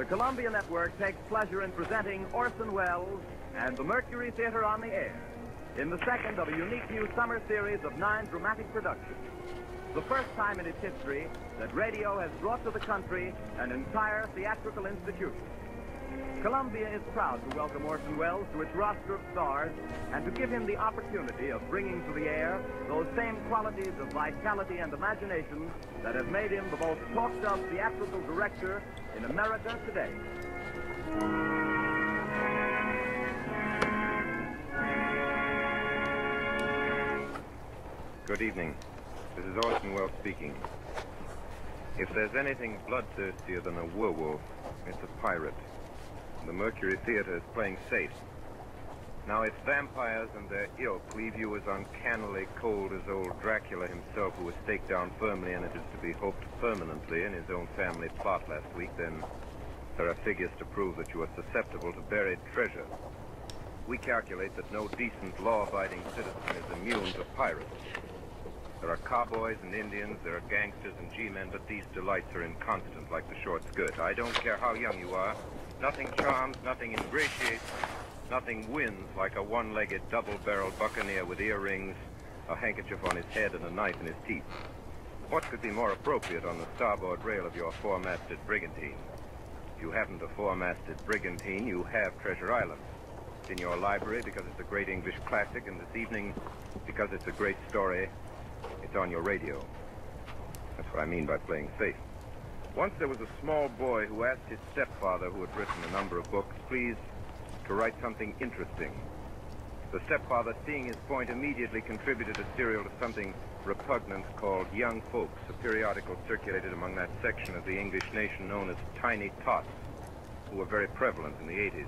Columbia Network takes pleasure in presenting Orson Welles and the Mercury Theater on the Air in the second of a unique new summer series of 9 dramatic productions. The first time in its history that radio has brought to the country an entire theatrical institution. Columbia is proud to welcome Orson Welles to its roster of stars and to give him the opportunity of bringing to the air those same qualities of vitality and imagination that have made him the most talked of theatrical director in America today. Good evening. This is Orson Welles speaking. If there's anything bloodthirstier than a werewolf, it's a pirate. The Mercury Theater is playing safe. Now, if vampires and their ilk leave you as uncannily cold as old Dracula himself, who was staked down firmly and it is to be hoped permanently in his own family plot last week, then there are figures to prove that you are susceptible to buried treasure. We calculate that no decent, law-abiding citizen is immune to pirates. There are cowboys and Indians, there are gangsters and G-men, but these delights are inconstant like the short skirt. I don't care how young you are. Nothing charms, nothing ingratiates, nothing wins like a one-legged, double-barreled buccaneer with earrings, a handkerchief on his head, and a knife in his teeth. What could be more appropriate on the starboard rail of your four-masted brigantine? If you haven't a four-masted brigantine, you have Treasure Island. It's in your library because it's a great English classic, and this evening, because it's a great story, it's on your radio. That's what I mean by playing safe. Once there was a small boy who asked his stepfather, who had written a number of books, please, to write something interesting. The stepfather, seeing his point, immediately contributed a serial to something repugnant called Young Folks, a periodical circulated among that section of the English nation known as Tiny Tots, who were very prevalent in the 80s.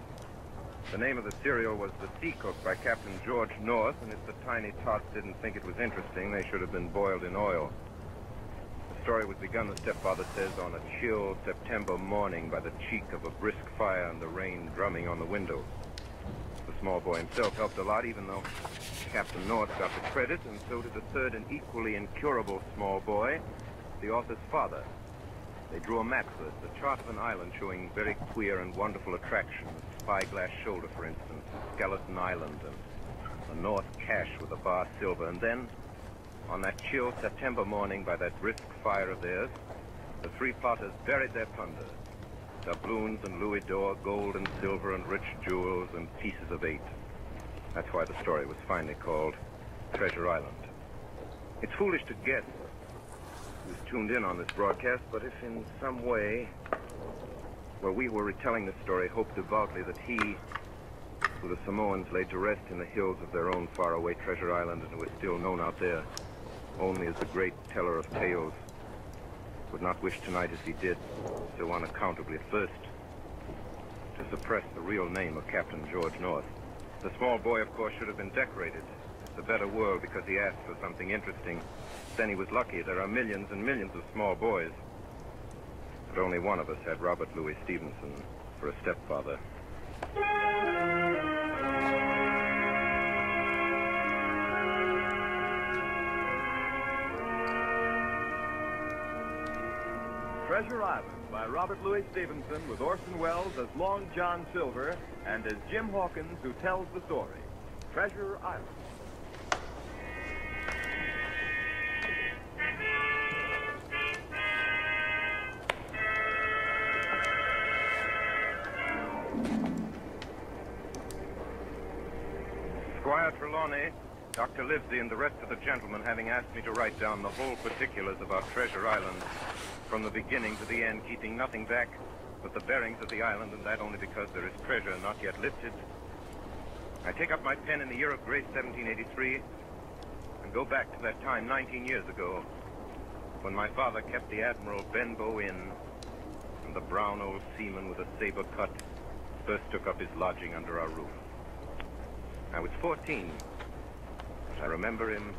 The name of the serial was The Sea Cook by Captain George North, and if the Tiny Tots didn't think it was interesting, they should have been boiled in oil. The story was begun, the stepfather says, on a chill September morning by the cheek of a brisk fire and the rain drumming on the windows. The small boy himself helped a lot, even though Captain North got the credit, and so did a third and equally incurable small boy, the author's father. They drew a map for us, a chart of an island showing very queer and wonderful attractions. Spyglass Shoulder, for instance, Skeleton Island, and the North Cache with a bar silver. And then, on that chill September morning by that brisk fire of theirs, the 3 plotters buried their plunder. Doubloons and louis d'or, gold and silver and rich jewels and pieces of 8. That's why the story was finally called Treasure Island. It's foolish to guess who's tuned in on this broadcast, but if in some way, where we were retelling this story, hoped devoutly that he, who the Samoans laid to rest in the hills of their own faraway Treasure Island, and who is still known out there only as the great teller of tales, would not wish tonight as he did, so unaccountably at first, to suppress the real name of Captain George North. The small boy, of course, should have been decorated. It's a better world because he asked for something interesting. Then he was lucky. There are millions and millions of small boys. But only one of us had Robert Louis Stevenson for a stepfather. Treasure Island by Robert Louis Stevenson, with Orson Welles as Long John Silver and as Jim Hawkins, who tells the story. Treasure Island. Squire Trelawney, Dr. Livesey, and the rest of the gentlemen having asked me to write down the whole particulars about Treasure Island from the beginning to the end, keeping nothing back but the bearings of the island, and that only because there is treasure not yet lifted, I take up my pen in the year of grace 1783 and go back to that time 19 years ago when my father kept the Admiral Benbow Inn, and the brown old seaman with a saber cut first took up his lodging under our roof. I was 14, but I remember him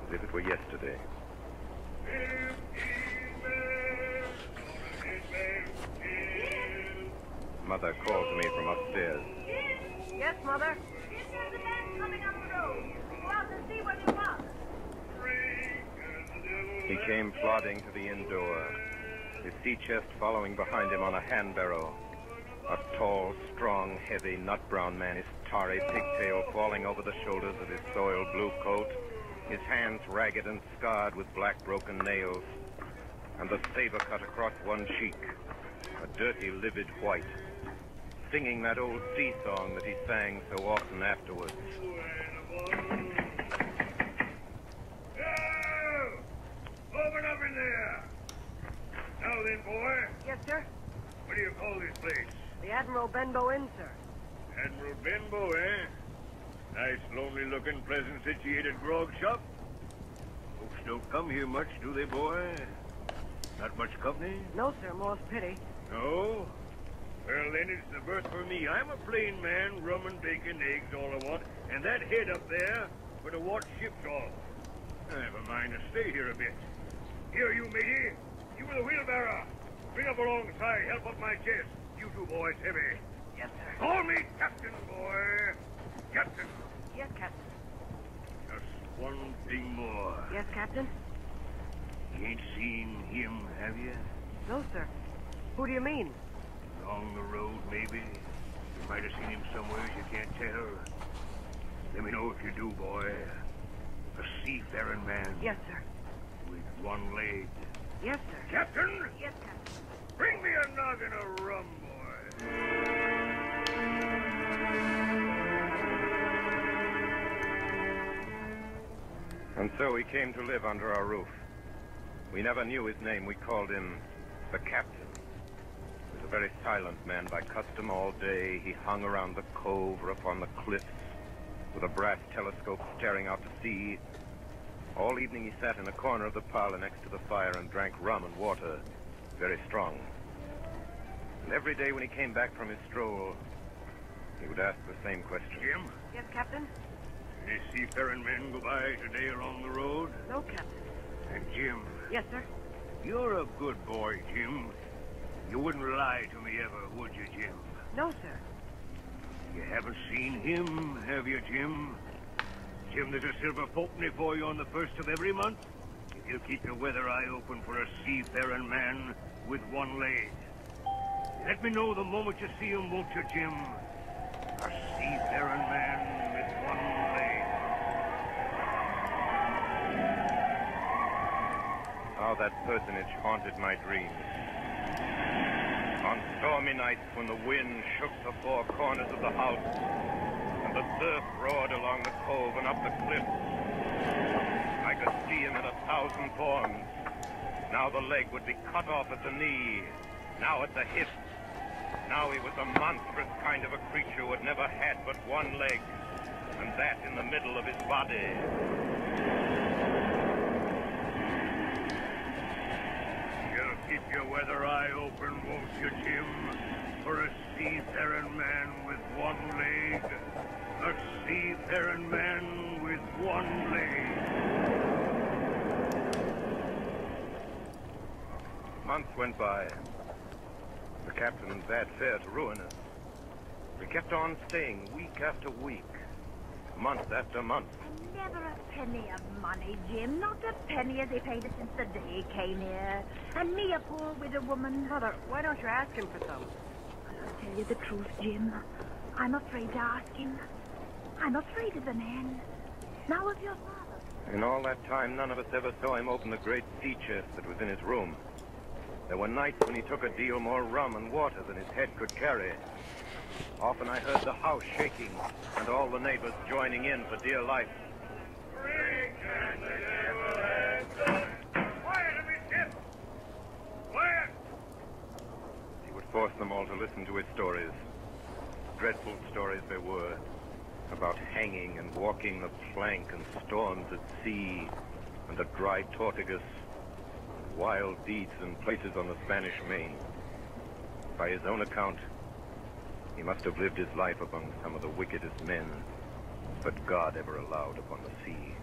as if it were yesterday. Mother called to me from upstairs. Yes, Mother? There's a man coming up the road. Go out and see what he wants. He came plodding to the inn door. his sea chest following behind him on a hand barrow. A tall, strong, heavy, nut-brown man, his tarry pigtail falling over the shoulders of his soiled blue coat, his hands ragged and scarred with black broken nails, and the saber cut across one cheek, a dirty, livid white, singing that old sea song that he sang so often afterwards. Open up in there! Now then, boy, Yes, sir. what do you call this place? The Admiral Benbow Inn, sir. Admiral Benbow, eh? Nice, lonely-looking, pleasant-situated grog shop. Folks don't come here much, do they, boy? Not much company? No, sir, more's pity. No? Well, then it's the berth for me. I'm a plain man, rum and bacon, eggs, all I want, and that head up there for to watch ships off. I have a mind to stay here a bit. Here, you matey. You with the wheelbarrow. Bring up alongside, help up my chest. You two boys, heavy. Yes, sir. Call me Captain, boy. Captain. Yes, Captain. Just one thing more. Yes, Captain? You ain't seen him, have you? No, sir. Who do you mean? Along the road, maybe. You might have seen him somewhere you can't tell. Let me know if you do, boy. A seafaring man. Yes, sir. With one leg. Yes, sir. Captain! Yes, Captain. Bring me a noggin of rum, boy. And so he came to live under our roof. We never knew his name. We called him the Captain. He was a very silent man by custom all day. He hung around the cove or up on the cliffs with a brass telescope staring out to sea. All evening he sat in a corner of the parlor next to the fire and drank rum and water, very strong. And every day when he came back from his stroll, he would ask the same question. Jim, Yes, Captain? any seafaring men go by today along the road? No, Captain. And Jim, Yes, sir. you're a good boy, Jim. You wouldn't lie to me ever, would you, Jim? No, sir. You haven't seen him, have you, Jim? Jim, there's a silver fourpenny for you on the first of every month. If you'll keep your weather eye open for a seafaring man with one leg. Let me know the moment you see him, won't you, Jim? A seafaring man with one leg. How that personage haunted my dreams. On stormy nights when the wind shook the four corners of the house and the surf roared along the cove and up the cliffs, I could see him in 1,000 forms. Now the leg would be cut off at the knee, now at the hip. Now he was a monstrous kind of a creature who had never had but one leg, and that in the middle of his body. You'll keep your weather eye open, won't you, Jim? For a seafaring man with one leg. A seafaring man with one leg. Months went by. The captain bade fair to ruin us. We kept on staying week after week, month after month. And never a penny of money, Jim. Not a penny has he paid us since the day he came here. And me, a poor widow woman. Mother, why don't you ask him for some? I'll tell you the truth, Jim. I'm afraid to ask him. I'm afraid of the man. Now of your father. In all that time, none of us ever saw him open the great sea chest that was in his room. There were nights when he took a deal more rum and water than his head could carry. Often I heard the house shaking and all the neighbors joining in for dear life. Quiet, amidships! Quiet! He would force them all to listen to his stories. Dreadful stories they were, about hanging and walking the plank and storms at sea and the dry Tortugas, wild deeds and places on the Spanish Main. By his own account, he must have lived his life among some of the wickedest men that God ever allowed upon the sea.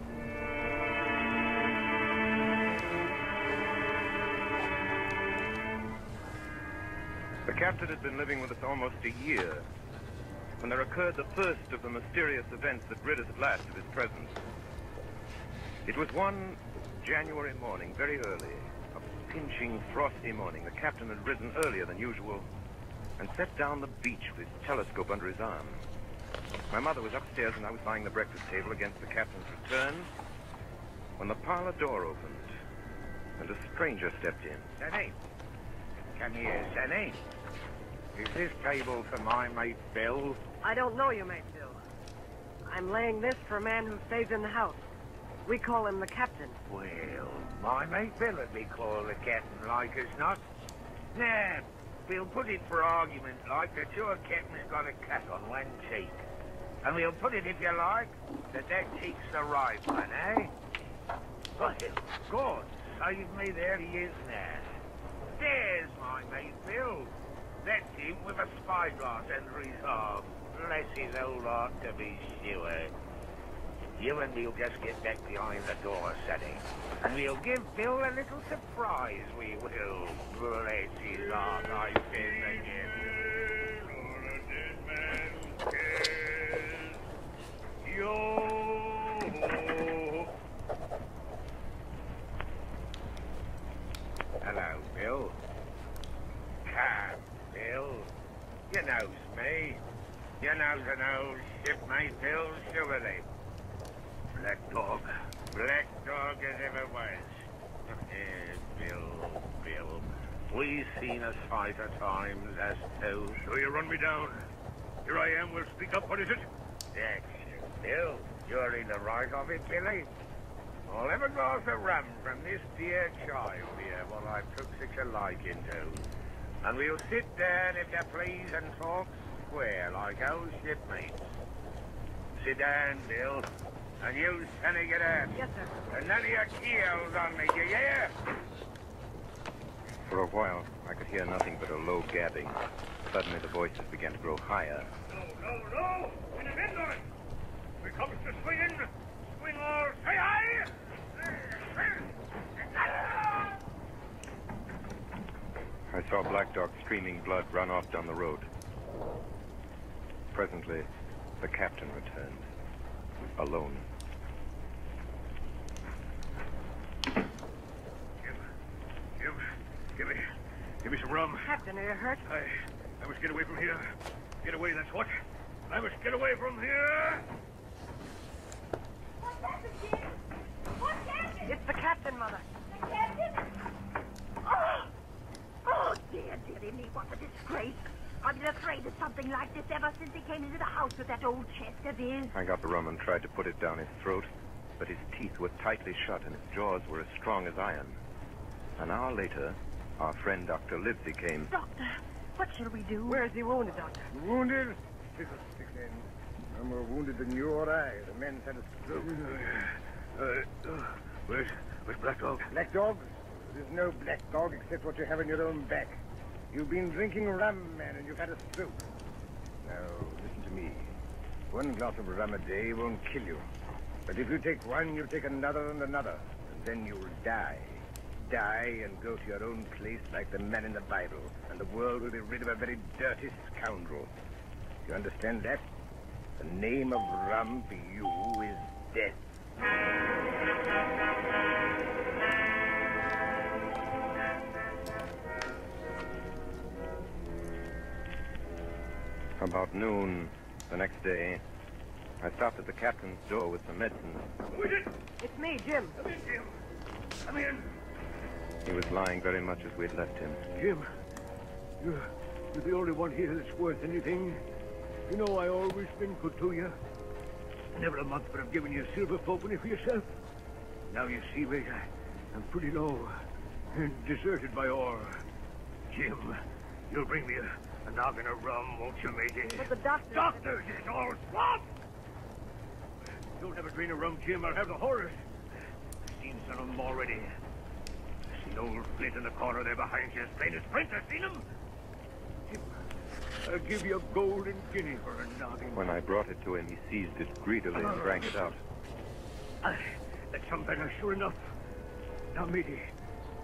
The captain had been living with us almost a year when there occurred the first of the mysterious events that rid us at last of his presence. It was one January morning, very early, a pinching, frosty morning, the captain had risen earlier than usual and set down the beach with his telescope under his arm. My mother was upstairs and I was buying the breakfast table against the captain's return when the parlor door opened and a stranger stepped in. Senny, come here, Senny. Is this table for my mate Bill? I don't know you, mate Bill. I'm laying this for a man who stays in the house. We call him the captain. Well, my mate Bill would be called the captain like as not. Now, we'll put it for argument like that your captain's got a cut on one cheek. And we'll put it, if you like, that cheek's the right one, eh? Well, God, save me, there he is now. There's my mate Bill. That's him with a spyglass under his arm. Bless his old heart, to be sure. You and me'll just get back behind the door, Sonny. And we'll give Bill a little surprise, we will. Bless his heart, I said again. Hello, Bill. Come, Bill. You knows me. You knows an old shipmate, Bill, surely. Black dog as ever was. Bill. We've seen a sight of times, as two. So you run me down. Here I am, we'll speak up. What is it? That's it, Bill. You're in the right of it, Billy. I'll have a glass of rum from this dear child here, what I've took such a liking to. And we'll sit down, if you please, and talk square like old shipmates. Sit down, Bill. And you, Sonny, get out. Yes, sir. And none of your keels on me, do you hear? For a while, I could hear nothing but a low gabbing. Suddenly, the voices began to grow higher. No! In the end on it! We comes to swinging. Swing all, say aye! I saw Black Dog streaming blood run off down the road. Presently, the captain returned, alone. Give me some rum. Captain, are you hurt? I must get away from here. Get away, that's what. I must get away from here. What's happened, Jim? What's happened? It's the captain, Mother. The captain? Oh, dear me, what a disgrace. I've been afraid of something like this ever since he came into the house with that old chest of his. I got the rum and tried to put it down his throat, but his teeth were tightly shut and his jaws were as strong as iron. An hour later, our friend Dr. Livesey came. Doctor, what shall we do? Where is he wounded, Doctor? Wounded? Fiddle stick then. No more wounded than you or I. The men had a stroke. Where's Black Dog? Black Dog? There's no black dog except what you have in your own back. You've been drinking rum, man, and you've had a stroke. Now, listen to me. One glass of rum a day won't kill you. But if you take one, you'll take another and another. And then you'll die. Die and go to your own place like the man in the Bible. And the world will be rid of a very dirty scoundrel. You understand that? The name of rum for you is death. About noon the next day, I stopped at the captain's door with some medicine. Who is it? It's me, Jim. Come in, Jim. Come in. He was lying very much as we'd left him. Jim, you're the only one here that's worth anything. You know I always been good to you. Never a month but I've given you a silver fourpenny for yourself. Now you see, mate, I'm pretty low and deserted by all. Jim, you'll bring me a noggin of rum, won't you, matey? But the doctor... Doctors is all swamp! Don't have a drain of rum, Jim. I'll have the horrors. I've seen some of them already. I seen old Flint in the corner there behind you, as plain as print. I've seen him. Jim, I'll give you a golden guinea for a noggin. When I brought it to him, he seized it greedily and drank it out. That's some better, sure enough. Now, matey,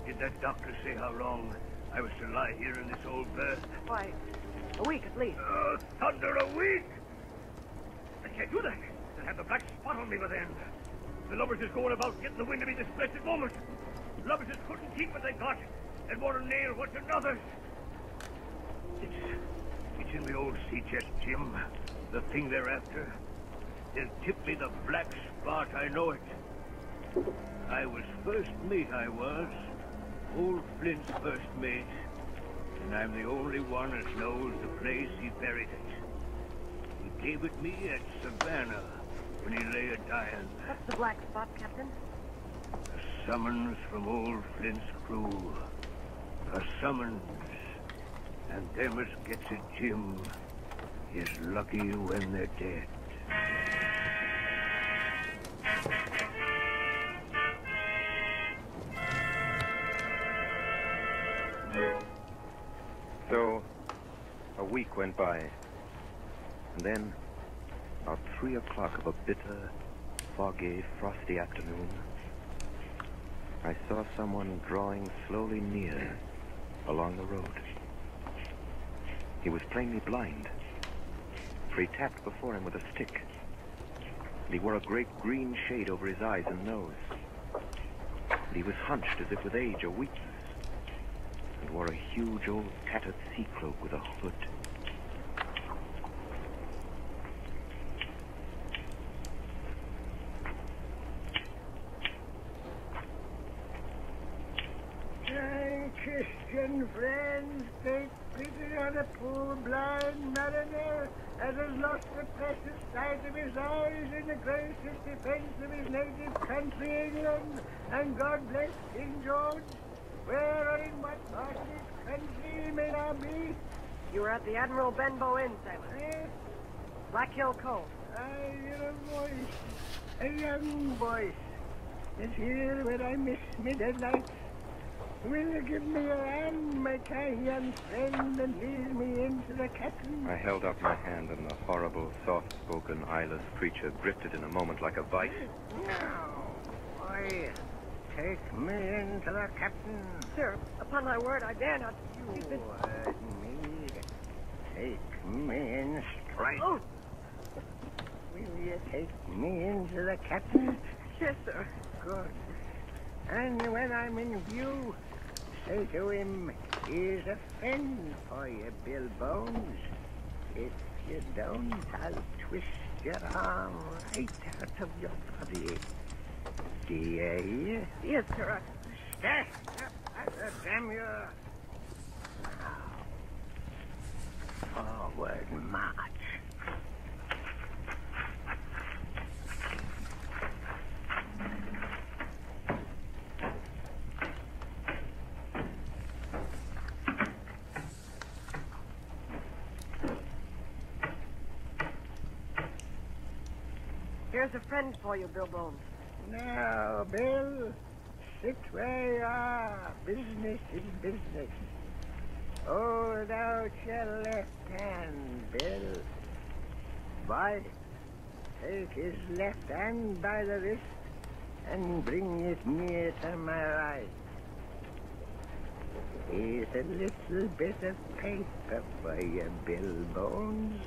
did that doctor say how long I was to lie here in this old berth? Why, a week at least. Thunder, a week! I can't do that. They'll have the black spot on me by then. The lovers is going about getting the wind of me this blessed moment. Lobsters couldn't keep what they got, and want to nail what's another's. It's in the old sea chest, Jim. The thing they're after. They'll tip me the black spot, I know it. I was first mate, I was. Old Flint's first mate. And I'm the only one that knows the place he buried it. He gave it me at Savannah when he lay a-dying. What's the black spot, Captain? A summons from old Flint's crew. A summons. And them as gets it, Jim, is lucky when they're dead. So, a week went by. And then, about 3 o'clock of a bitter, foggy, frosty afternoon, I saw someone drawing slowly near along the road. He was plainly blind, for he tapped before him with a stick. And he wore a great green shade over his eyes and nose. And he was hunched as if with age or weakness, and wore a huge old tattered sea cloak with a hood. Christian friends, take pity on a poor blind mariner that has lost the precious sight of his eyes in the gracious defense of his native country, England. And God bless King George. Where or in what part of this country he may now be? You were at the Admiral Benbow Inn, sailor. Yes, Black Hill Cove. I hear a voice, a young voice. It's here where I miss me deadlight. Will you give me your hand, my kind young friend, and lead me into the captain? I held up my hand, and the horrible, soft-spoken, eyeless creature drifted in a moment like a vice. Now, boy, take me into the captain. Sir, upon my word, I dare not. You heard me. Take me in straight. Oh! Will you take me into the captain? Yes, sir. Good. And when I'm in view, say to him, here's a friend for you, Bill Bones. If you don't, I'll twist your arm right out of your body. Do you hear? Yes, sir. Stand up, damn you. Now, forward march. Here's a friend for you, Bill Bones. Now, Bill, sit where you are. Business is business. Hold out your left hand, Bill. Boy, take his left hand by the wrist and bring it near to my right. Here's a little bit of paper for you, Bill Bones.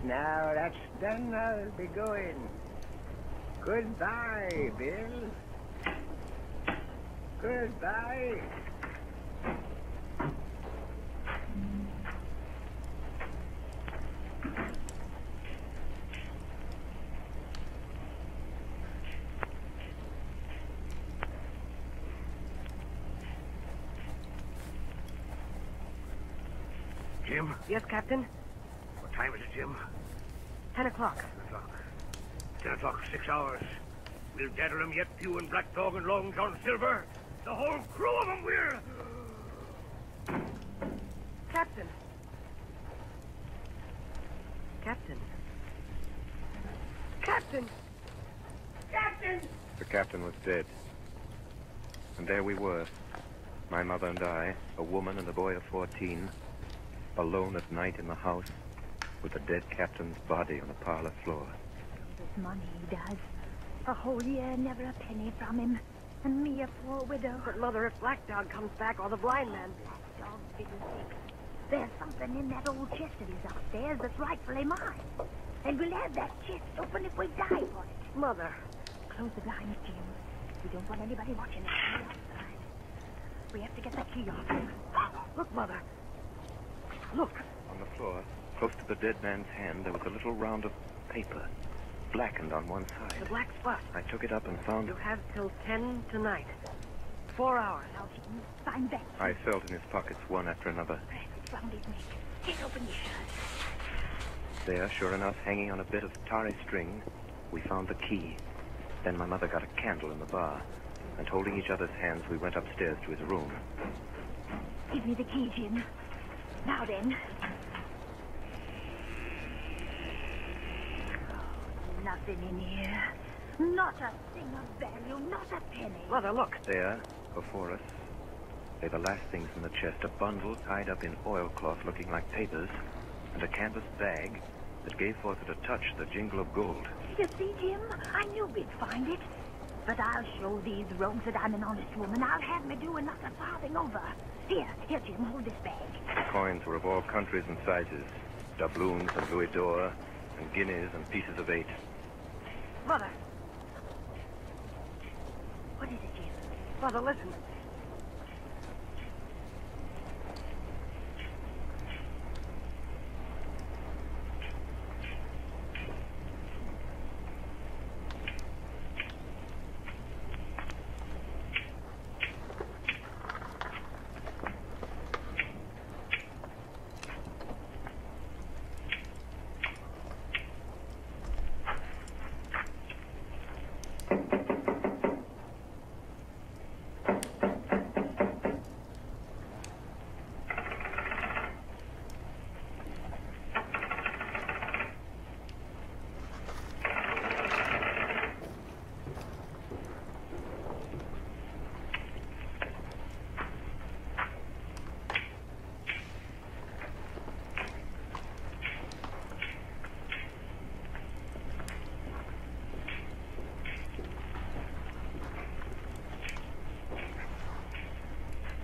Now that's done, I'll be going. Goodbye, Bill. Goodbye. Jim? Yes, Captain? What time is it, Jim? 10 o'clock. 10 o'clock. 10 o'clock, 6 hours. We'll gather them yet, you and Black Dog and Long John Silver. The whole crew of them will. Captain. Captain. Captain! Captain! The captain was dead. And there we were, my mother and I, a woman and a boy of 14, alone at night in the house with the dead captain's body on the parlor floor. This money he does. A whole year, never a penny from him. And me a poor widow. But, Mother, if Black Dog comes back or the blind man... Black Dog, fiddlesticks. There's something in that old chest of his upstairs that's rightfully mine. And we'll have that chest open if we die for it. Mother, close the blinds, Jim. We don't want anybody watching us from the outside. We have to get the key off him. Look, Mother. Look. On the floor, close to the dead man's hand, there was a little round of paper, blackened on one The side. black spot. I took it up and found You have till 10 tonight. 4 hours. Now, Jim, find that key. I felt in his pockets one after another. Press it round his neck. Get open your shirt. There, sure enough, hanging on a bit of tarry string, we found the key. Then my mother got a candle in the bar, and holding each other's hands, we went upstairs to his room. Give me the key, Jim. Now then. Oh, nothing in here. Not a thing of value, not a penny. Mother, look. There, before us, lay the last things in the chest, a bundle tied up in oilcloth looking like papers, and a canvas bag that gave forth at a touch the jingle of gold. You see, Jim, I knew we'd find it. But I'll show these rogues that I'm an honest woman. I'll have me do not a farthing over. Here, Jim, hold this bag. The coins were of all countries and sizes, doubloons and louis d'or, and guineas and pieces of 8. Mother. What is it, Jim? Mother, listen.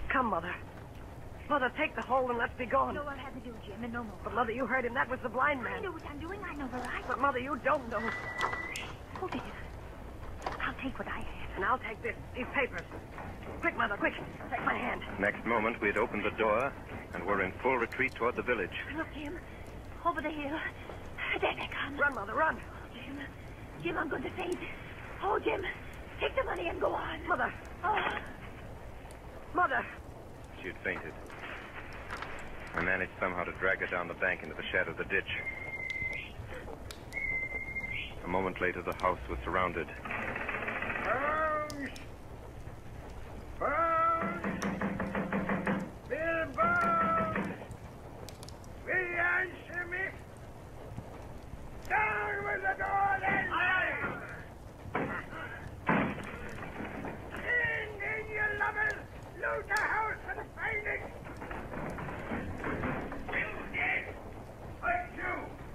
Come, Mother. Mother, take the hold and let's be gone. No, I'll have to do, Jim, and no more. But, Mother, you heard him. That was the blind I man. know what I'm doing. I know the right. But, Mother, you don't know. Hold it. I'll take what I have. And I'll take this, these papers. Quick, Mother, quick. Take my hand. Next moment, we had opened the door and were in full retreat toward the village. Look, Jim. Over the hill. There they come. Run, Mother, run. Jim. Jim, I'm going to faint. Oh, Jim. Take the money and go on. Mother. Oh. Mother. She had fainted. I managed somehow to drag her down the bank into the shadow of the ditch. A moment later, the house was surrounded. Bones! Bones! Bill Bones! Will you answer me? Down with the door, then! In, you lovers! Loot the house and find it! Bill's dead! But you!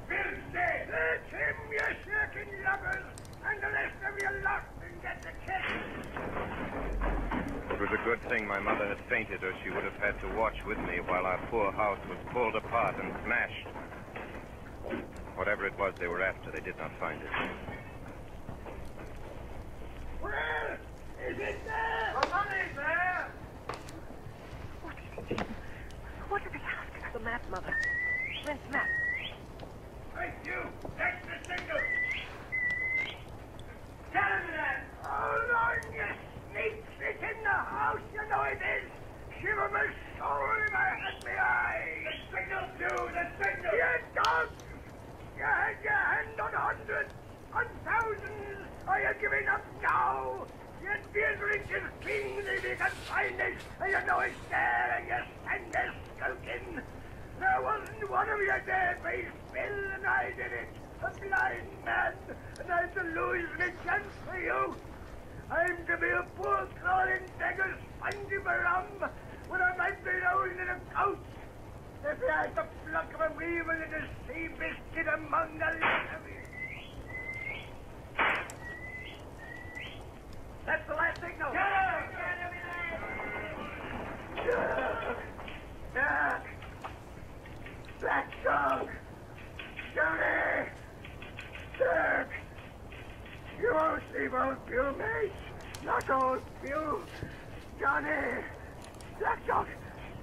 Bill's dead! Let him, you shirking lovers! And the rest of you lost and get the check! It was a good thing my mother had fainted, or she would have had to watch with me while our poor house was pulled apart and smashed. Whatever it was they were after, they did not find it. Well, is it there? The money's there! What is it, Jim? What are they after? The map, Mother. Flint's map. Hey, you! That's the signal! Tell him that! Hold on, you sneak! It's in the house, you know it is! Shiver my soul if I had my eye! The signal, too! The signal! You dog! You had your hand on hundreds, on thousands! Are you giving up now? You'd be as rich as kings if you could find it, and you know it's there, and you stand there skulking. There wasn't one of you there, face Bill, and I did it. A blind man, and I'm to lose my chance for you. I'm to be a poor crawling beggar sponging for rum when I might be old in a couch. If you had the pluck of a weevil in a sea biscuit among the lot of you. That's the last signal. Jack! Black dog! Johnny! Dirk! You won't sleep, old Bill, mate. Not old Bill. Johnny. Black Dog.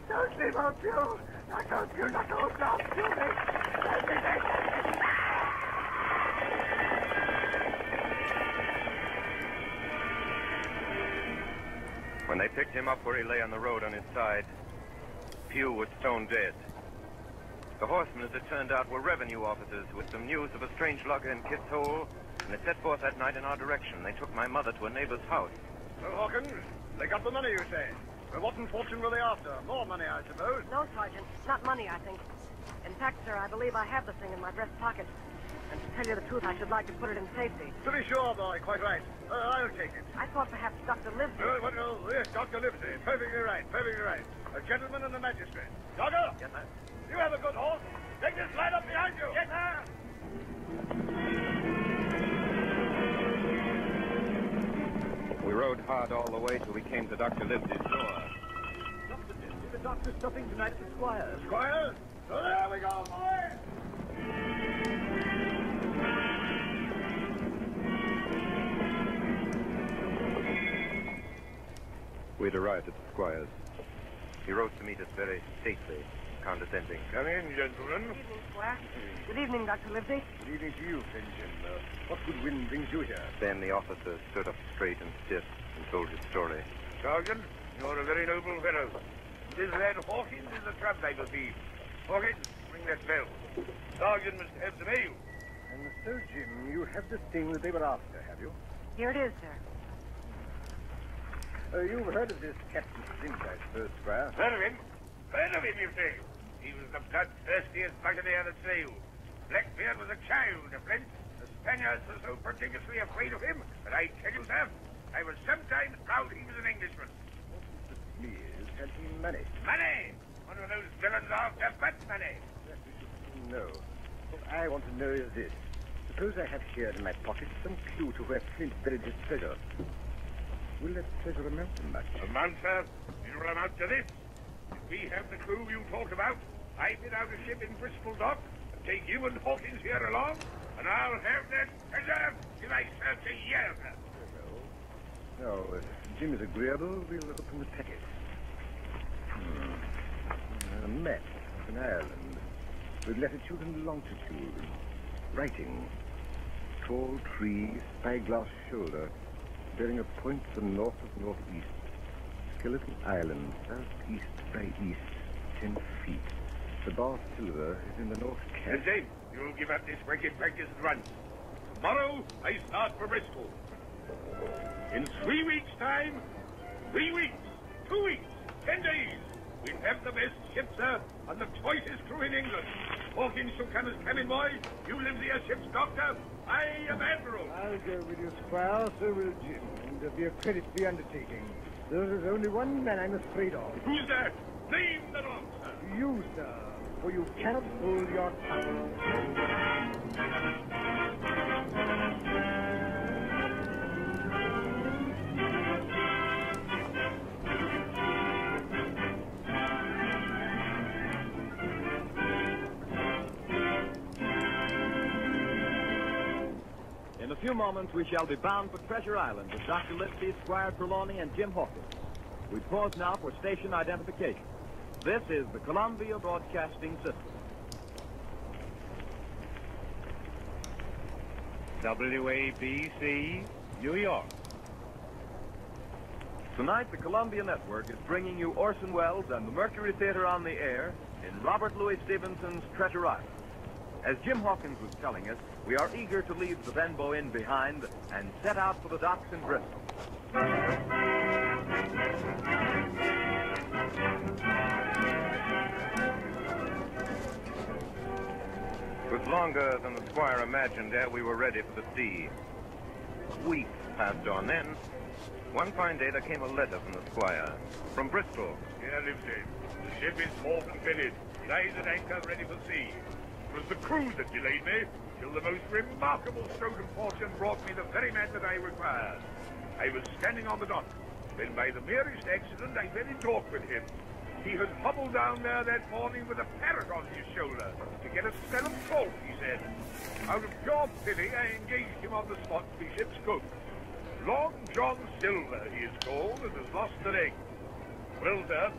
Don't sleep, old Bill. Not old Bill, not old Bill, mate. When they picked him up where he lay on the road on his side, few were stone dead. The horsemen, as it turned out, were revenue officers with some news of a strange lugger in Kit's Hole, and they set forth that night in our direction. They took my mother to a neighbor's house. Well, Hawkins, they got the money, you say? Well, what in fortune were they after? More money, I suppose. No, Sergeant. Not money, I think. In fact, sir, I believe I have the thing in my breast pocket. And to tell you the truth, I should like to put it in safety. To be sure, boy, quite right. I'll take it. I thought perhaps Dr. Livesey... Yes, Dr. Livesey. Perfectly right, perfectly right. A gentleman and a magistrate. Doctor! Yes, sir. You have a good horse. Take this line up behind you. Yes, sir. We rode hard all the way till we came to Dr. Livesey's door. Dr. Livesey, the doctor's stopping tonight at the Squire's. Squire? So there we go, boys. We'd arrived at the Squire's. He rose to meet us very stately, condescending. Come in, gentlemen. Good evening, Squire. Good evening, Dr. Livesey. Good evening to you, Fenton. What good wind brings you here? Then the officer stood up straight and stiff and told his story. Sergeant, you're a very noble fellow. This lad Hawkins is a tramp-bagel thief. Hawkins, ring that bell. Sergeant must have some ale. And so, Jim, you have the thing that they were after, have you? Here it is, sir. You've heard of this Captain Flint, I suppose, Squire? Heard of him? Heard of him, you say? He was the bloodthirstiest buccaneer that sailed. Blackbeard was a child to Flint. The Spaniards were so prodigiously afraid of him that I tell you, sir, I was sometimes proud he was an Englishman. He is. Had he money? Money! One of those villains after but money. That we should know. What I want to know is this. Suppose I have here in my pocket some clue to where Flint buried his treasure. Will that treasure amount to much? Amount, sir? It will amount to this. If we have the crew you talked about, I bid out a ship in Bristol dock and take you and Hawkins here along, and I'll have that treasure till I serve a year. No, if Jim is agreeable, we'll open the packet. A map of an island with latitude and longitude. Writing. Tall tree, spyglass shoulder, bearing a point to the north of northeast. Skeleton Island, southeast by east, 10 feet. The bar silver is in the north cap. James, you'll give up this wicked practice at once. Tomorrow, I start for Bristol. In 3 weeks' time, 3 weeks, 2 weeks, 10 days, we'll have the best ship, sir, and the choicest crew in England. Hawkins shall come as cabin boy. You live as ship's doctor. I am admiral. I'll go with you, Squire. So will Jim. And it'll be a credit to the undertaking. There is only one man I'm afraid of. Who's that? Name the dog, sir. You, sir. For you cannot hold your tongue. In a few moments, we shall be bound for Treasure Island with Dr. Livesey, Squire Trelawney, and Jim Hawkins. We pause now for station identification. This is the Columbia Broadcasting System. WABC, New York. Tonight, the Columbia Network is bringing you Orson Welles and the Mercury Theater on the air in Robert Louis Stevenson's Treasure Island. As Jim Hawkins was telling us, we are eager to leave the Benbow Inn behind and set out for the docks in Bristol. It was longer than the Squire imagined ere we were ready for the sea. Weeks passed on. Then, one fine day, there came a letter from the Squire. From Bristol. Here, Livesey. The ship is moored and fitted. Lies at anchor, ready for sea. It was the crew that delayed me, till the most remarkable stroke of fortune brought me the very man that I required. I was standing on the dock, when by the merest accident I fell in talk with him. He had hobbled down there that morning with a parrot on his shoulder to get a smell of salt, he said. Out of pure pity, I engaged him on the spot to be ship's cook. Long John Silver, he is called, and has lost an egg. Well, sir,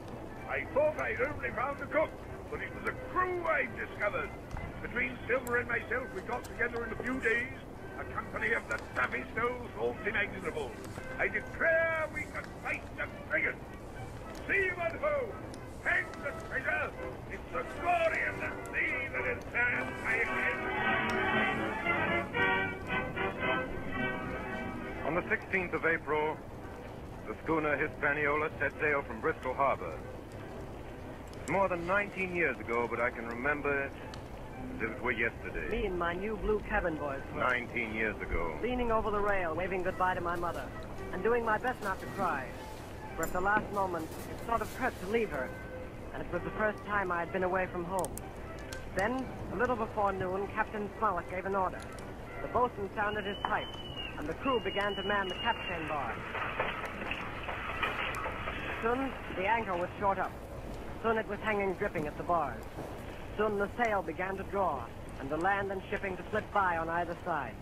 I thought I'd only found the cook, but it was a crew I'd discovered. Between Silver and myself, we got together in a few days a company of the toughest old salts imaginable. I declare we can fight the frigate. See him at home. Hang the treasure. It's the glory of the sea that is turned by again. On the 16th of April, the schooner Hispaniola set sail from Bristol Harbor. It's more than 19 years ago, but I can remember it as if it were yesterday. Me and my new blue cabin boys were 19 years ago. leaning over the rail, waving goodbye to my mother, and doing my best not to cry. For at the last moment, it sort of hurt to leave her, and it was the first time I had been away from home. Then, a little before noon, Captain Smollett gave an order. The boatswain sounded his pipe, and the crew began to man the capstan bar. Soon, the anchor was short up. Soon it was hanging dripping at the bars. Soon the sail began to draw, and the land and shipping to slip by on either side.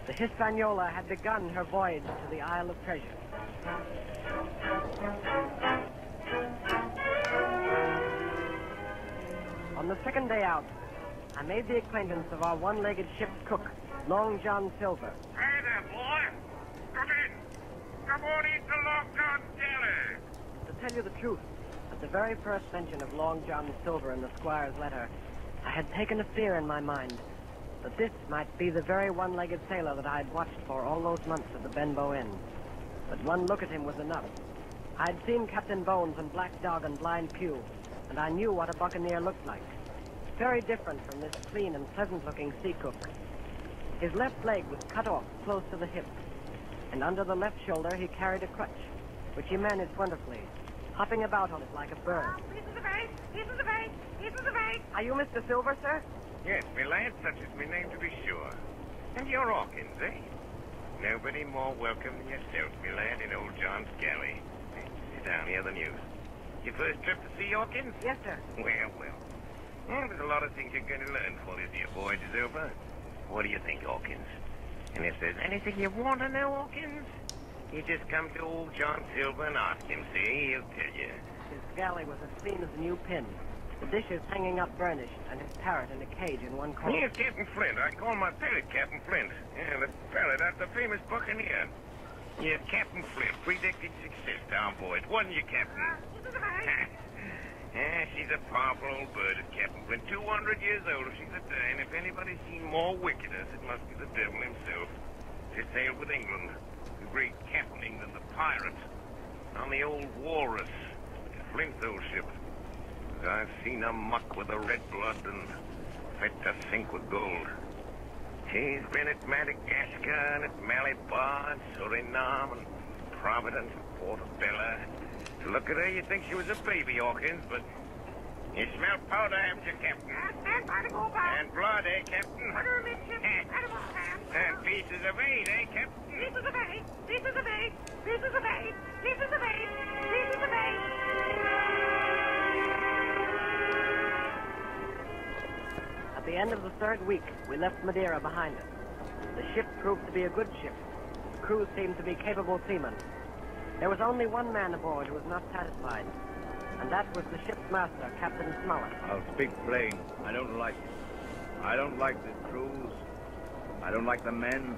The Hispaniola had begun her voyage to the Isle of Treasure. On the second day out, I made the acquaintance of our one-legged ship's cook, Long John Silver. Hey there, boy. Come in. Come on into Long John's galley. To tell you the truth, at the very first mention of Long John Silver in the squire's letter, I had taken a fear in my mind that this might be the very one-legged sailor that I had watched for all those months at the Benbow Inn. But one look at him was enough. I had seen Captain Bones and Black Dog and Blind Pew, and I knew what a buccaneer looked like. Very different from this clean and pleasant-looking sea cook. His left leg was cut off close to the hip, and under the left shoulder he carried a crutch, which he managed wonderfully, hopping about on it like a bird. Pieces of eight! Pieces of eight! Pieces of eight! Are you Mr. Silver, sir? Yes, me lad, such is my name to be sure. And you're Hawkins, eh? Nobody more welcome than yourself, me lad, in old John's galley. Sit down, hear the news. Your first trip to see Hawkins? Yes, sir. Well, well. Well, there's a lot of things you're going to learn before this here voyage is over. What do you think, Hawkins? And if there's anything you want to know, Hawkins, you just come to old John Silver and ask him, see? He'll tell you. His galley was as clean as a new pin. The dishes hanging up burnished, and his parrot in a cage in one corner. Here's Captain Flint. I call my parrot Captain Flint. Yeah, the parrot after the famous buccaneer. Yes, Captain Flint, predicted success to our voyage, wasn't you, Captain? Yeah, she's a powerful old bird, is Captain Flint. 200 years old if she's a day, and if anybody's seen more wickedness, it must be the devil himself. She sailed with England, the great Captain England, the pirate, on the old Walrus, Flint's old ship. I've seen her muck with the red blood and fit to sink with gold. She's been at Madagascar and at Malabar and Suriname and Providence and Portobello. To look at her, you'd think she was a baby, Hawkins, but you smell powder, haven't you, Captain? And by the go back! And blood, eh, Captain? Butter midship! And all hands! Pieces of eight, eh, Captain? Pieces of eight! Pieces of eight! Pieces of eight! Pieces of eight! Pieces of eight! At the end of the third week, we left Madeira behind us. The ship proved to be a good ship. The crew seemed to be capable seamen. There was only one man aboard who was not satisfied, and that was the ship's master, Captain Smollett. I'll speak plain. I don't like it. I don't like the crews. I don't like the men.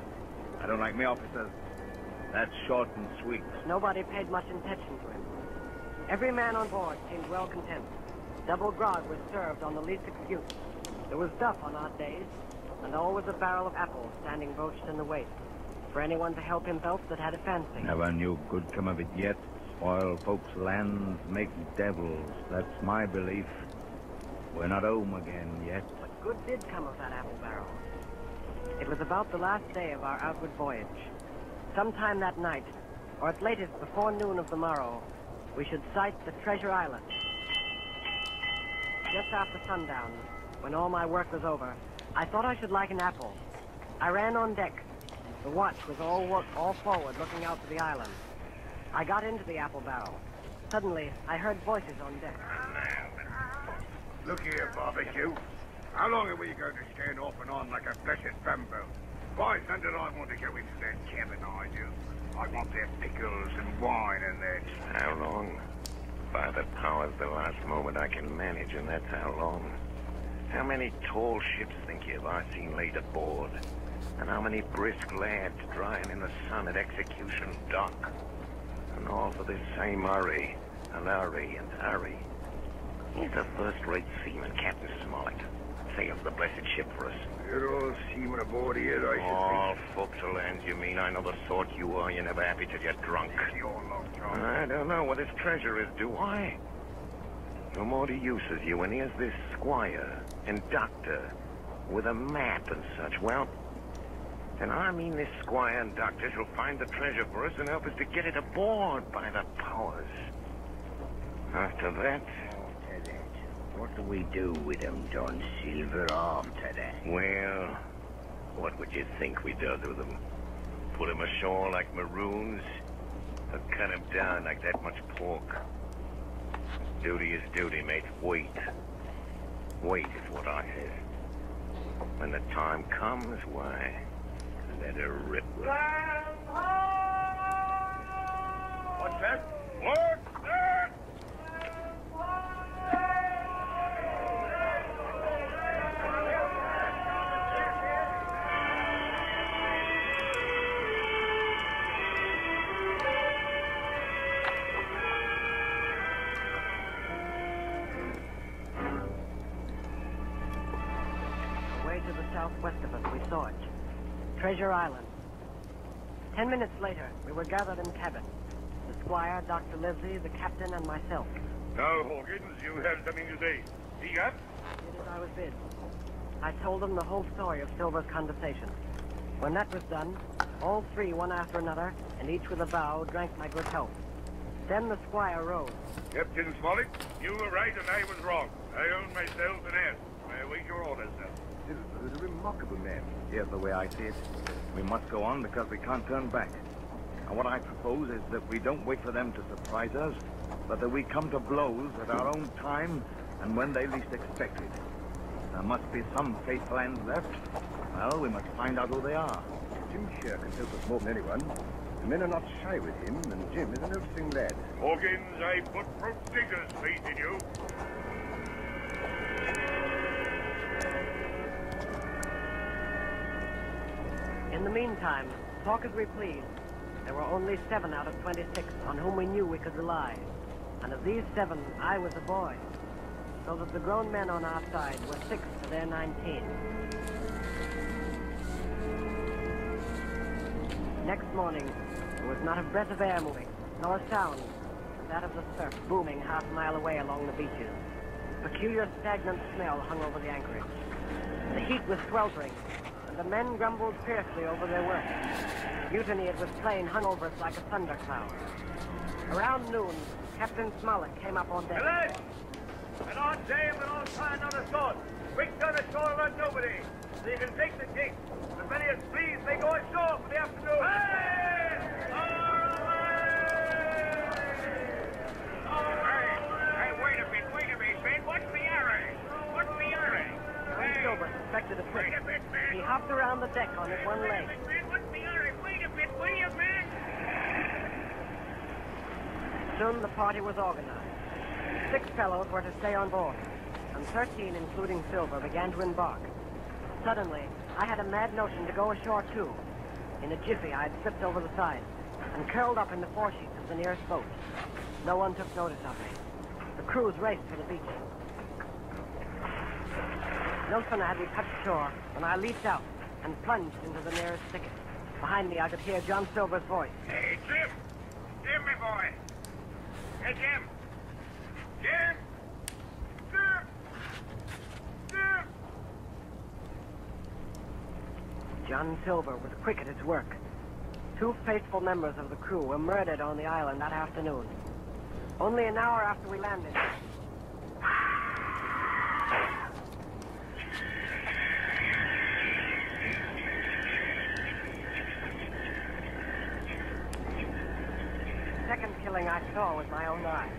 I don't like me officers. That's short and sweet. Nobody paid much attention to him. Every man on board seemed well content. Double grog was served on the least excuse. There was duff on odd days, and always a barrel of apples standing broached in the waist, for anyone to help himself that had a fancy. Never knew good come of it yet. Spoil folks' lands, make devils. That's my belief. We're not home again yet. But good did come of that apple barrel. It was about the last day of our outward voyage. Sometime that night, or at latest before noon of the morrow, we should sight the Treasure Island. Just after sundown, when all my work was over, I thought I should like an apple. I ran on deck. The watch was all forward, looking out for the island. I got into the apple barrel. Suddenly, I heard voices on deck. Look here, Barbecue. How long are we going to stand off and on like a blessed bamboo? Why, Thunder, I want to go into that cabin, I do. I want their pickles and wine and that. How long? By the powers, the last moment I can manage, and that's how long. How many tall ships, think you, have I seen laid aboard? And how many brisk lads drying in the sun at Execution Dock? And all for this same Hurry, and Hurry, and Hurry. He's a first-rate seaman, Captain Smollett. Sails the blessed ship for us. You're all seamen aboard here, I should All forecastle hands, you mean? I know the sort you are. You're never happy till you're drunk. think. You're long, John. I don't know what his treasure is, do I? No more to use as you, and here's this squire and doctor with a map and such. Well, then I mean this squire and doctor shall find the treasure for us and help us to get it aboard by the powers. After that, What do we do with them, John Silver, after that? well, what would you think we does with them? Put them ashore like maroons? Or cut them down like that much pork? Duty is duty, mate. Wait. Wait is what I says. When the time comes, why, let her rip. What's that? What's that? Away to the southwest of us, we saw it. Treasure Island. 10 minutes later, we were gathered in cabin. The squire, Dr. Livesey, the captain, and myself. Now, Hawkins, you have something to say. Speak up. Did as I was bid. I told them the whole story of Silver's conversation. When that was done, all three, one after another, and each with a bow, drank my good health. Then the squire rose. Captain Smollett, you were right and I was wrong. I own myself an ass. I await your orders, sir. Silver is a remarkable man. Here's the way I see it. We must go on because we can't turn back. And what I propose is that we don't wait for them to surprise us, but that we come to blows at our own time and when they least expect it. There must be some faithful hands left. Well, we must find out who they are. Jim here can help us more than anyone. The men are not shy with him, and Jim is a noticing lad. Hawkins, I put prodigious faith in you. In the meantime, talk as we pleased, there were only 7 out of 26 on whom we knew we could rely. And of these 7, I was a boy. So that the grown men on our side were 6 to their 19. Next morning, there was not a breath of air moving, nor a sound, but that of the surf booming half a mile away along the beaches. A peculiar stagnant smell hung over the anchorage. The heat was sweltering, and the men grumbled fiercely over their work. Mutiny, it was plain, hung over us like a thundercloud. Around noon, Captain Smollett came up on deck. Lads! And on James and on try another sword. Quick on ashore about nobody. So you can take the gig. As many as please may go ashore for the afternoon. Hey! Hey, wait a minute, man. What's the hurry? What's the hurry? John Silver suspected a trick. Wait a bit, man. He hopped around the deck on his one leg. Man, what's the hurry? Wait a bit, will you, man? Soon the party was organized. 6 fellows were to stay on board, and 13, including Silver, began to embark. Suddenly, I had a mad notion to go ashore too. In a jiffy, I had slipped over the side and curled up in the foresheets of the nearest boat. No one took notice of me. The crews raced for the beach. No sooner had we touched shore when I leaped out and plunged into the nearest thicket. Behind me, I could hear John Silver's voice. Hey, Jim! Jim, my boy! Hey, Jim! Jim! Jim! Jim! John Silver was quick at his work. 2 faithful members of the crew were murdered on the island that afternoon. Only an hour after we landed. The second killing killing I saw with my own eyes.